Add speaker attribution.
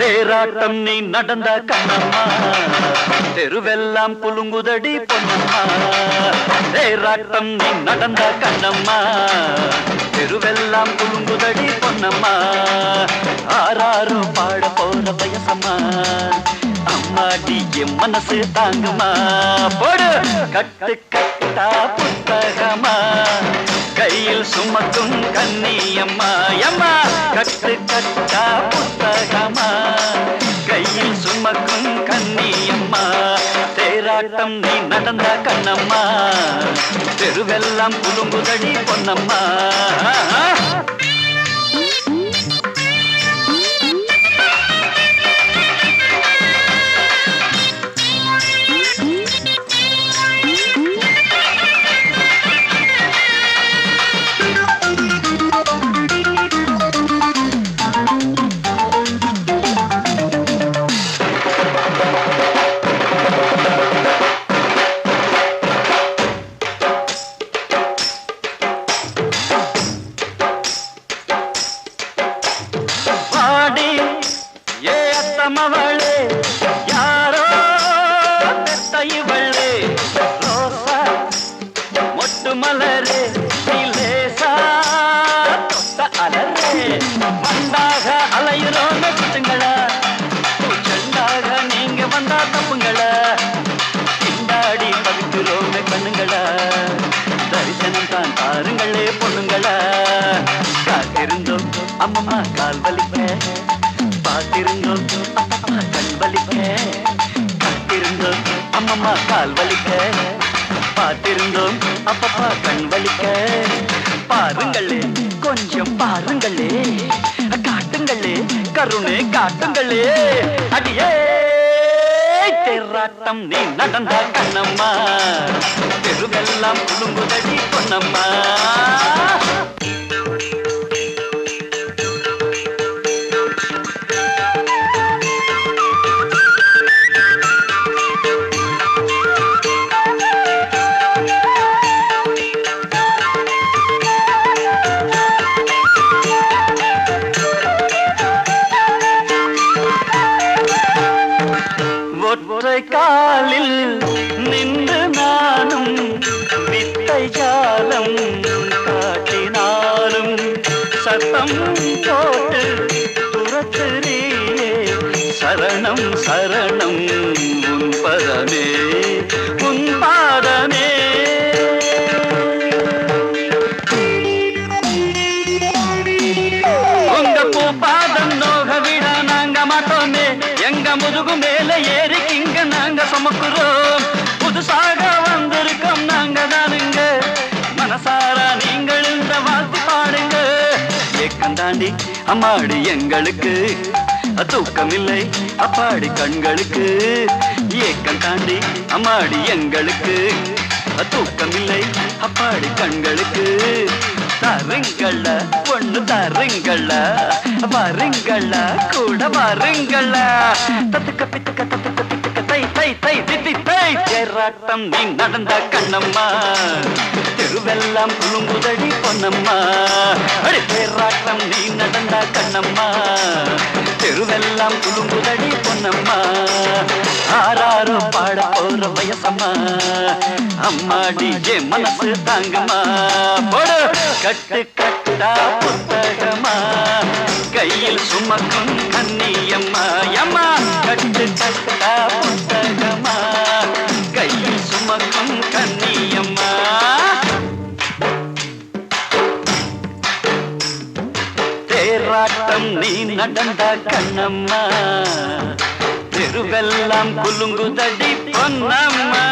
Speaker 1: தேராட்டம் நீ நடந்த கண்ணம்மா தெருவெல்லாம் புலுங்குதடி பொன்னம்மா தேராட்டம் நீ நடந்த கண்ணம்மா தெருவெல்லாம் புலுங்குதடி பொன்னம்மா ஆராரோ பாட போற வயசம்மா அம்மாடி என் மனசு தாங்குமா போடு கட்டு கட்டா புத்தகமா கையில் சுமக்கும் கண்ணியம்மா அம்மா கட்டு கட்டா புத்தகமா கையில் சுமக்கும் கண்ணியம்மா தேராட்டம் நீ நடந்த கண்ணம்மா தெருவெல்லாம் புலுங்குதடி பொன்னம்மா மவளே யாரோ பெத்தைவளே ரோசா மொட்டு மலரே நீலேசா தொட்ட அலரே மண்டாக அலையுறோம் குத்துங்களா பூச்செண்டாக நீங்க வந்தா தப்புங்களா பின்னாடி பவிக்கிறோம் கண்ணுங்களா தரிசனம் தான் பாருங்களே பொண்ணுங்களா காத்திருந்தோம் அம்மம்மா கால் வலிக்க காத்திருந்தோம் அப்பா கண் வலிக்க காத்திருந்தோம் அம்மம்மா கால் வலிக்க பார்த்திருந்தோம் அப்பப்பா கண் வலிக்க பாருங்களே கொஞ்சம் பாருங்களே காட்டுங்களே கருணை காட்டுங்களே அடியே தேராட்டம் நீ நடந்த கண்ணம்மா தெருவெல்லாம் புலுங்குதடி பொன்னம்மா ஒற்றை காலில் நின்று நானும் வித்தை ஜாலம் காட்டினாலும் சத்தம் போட்டு துரத்துறியே சரணம் சரணம் உன் பதமே உன் பாதமே உங்க பூபாதம் நோக விட நாங்க மாட்டோமே எங்க முதுகு மேல ஏறி இங்க நாங்க சுமக்குறோம் புதுசாக வந்திருக்கோம் நாங்க தானுங்க மனசாரா நீங்கள் இந்த வாழ்த்து பாடுங்க ஏக்கம் தாண்டி அம்மாடி எங்களுக்கு தூக்கம் இல்லை அப்பாடி கண்களுக்கு ஏக்கம் தாண்டி அம்மாடி எங்களுக்கு தூக்கம் இல்லை அப்பாடி கண்களுக்கு தருங்கள ஒண்ணு தருங்கள வருங்கள கூட வருங்கள தத்துக்க பித்துக்க தத்துக்க பித்துக்க தை தை தை தித்தி தை தேராட்டம் நீ நடந்த கண்ணம்மா தெருவெல்லாம் புலுங்குதடி பொன்னம்மா அடி தேராட்டம் நீ நடந்த கண்ணம்மா தெருவெல்லாம் புலுங்குதடி பொன்னம்மா ஆராரோ பாட போற வயசம்மா அம்மாடி என் மனசு தாங்குமா போடு கட்டு கட்டா புத்தகமா கையில் சுமக்கும் கண்ணியம்மா அம்மா கட்டு கட்டா புத்தகமா கையில் சுமக்கும் கண்ணியம்மா தேராட்டம் நீ நடந்த கண்ணம்மா தெருவெல்லாம் குலுங்குதடி பொன்னம்மா